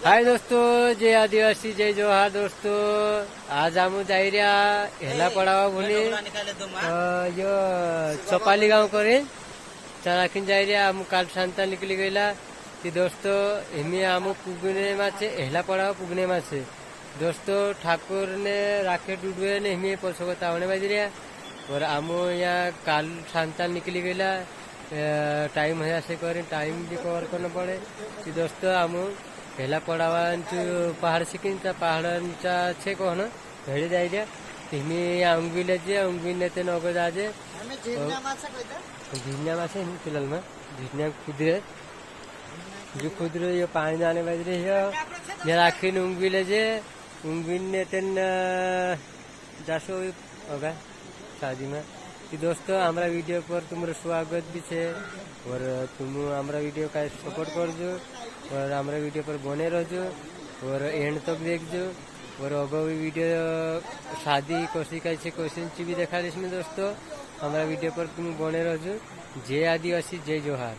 हाय दोस्तों, जय आदिवासी जय जोहार दोस्तों। आज हम जाई रहा हेला पड़ावा बोले यो चौपाली गांव करे चाराखिन जाई रहा हम काल शांता निकली गईला कि दोस्तों हिमी हम पुगने माचे हेला पड़ावा पुगने माचे दोस्तों ठाकुर ने राकेट उड़वे ने हिमी परसों बतावने बाजी रहा और हम यहाँ काल शांता निकली गईला टाइम है ऐसे करें टाइम भी कवर करना पड़े कि दोस्तों हम हेला पडावांचू पहाड़ शिकिन त्या पहाडांचा छे कोण हेडे जायच्या तिमी अंगविले जे अंगविले ते नगो जाजे झिन्या मासे नहीं फिलहाल में झिन्या खुदरे जो खुदरे ये पानी जाने बजरे ये राखीन अंगविले जे अंगविने तेन जासो होगा शादी में कि दोस्तों हमारा वीडियो पर तुम्हारा स्वागत भी छे और तुम हमारा वीडियो का सपोर्ट कर जो और हमारा वीडियो पर बने रहो और एंड तक देखो और अगो वीडियो शादी कोसी कैसे क्वेश्चन भी देखा इसमें दोस्तों हमारा वीडियो पर तुम बने रहो। जय आदिवासी जय जोहार।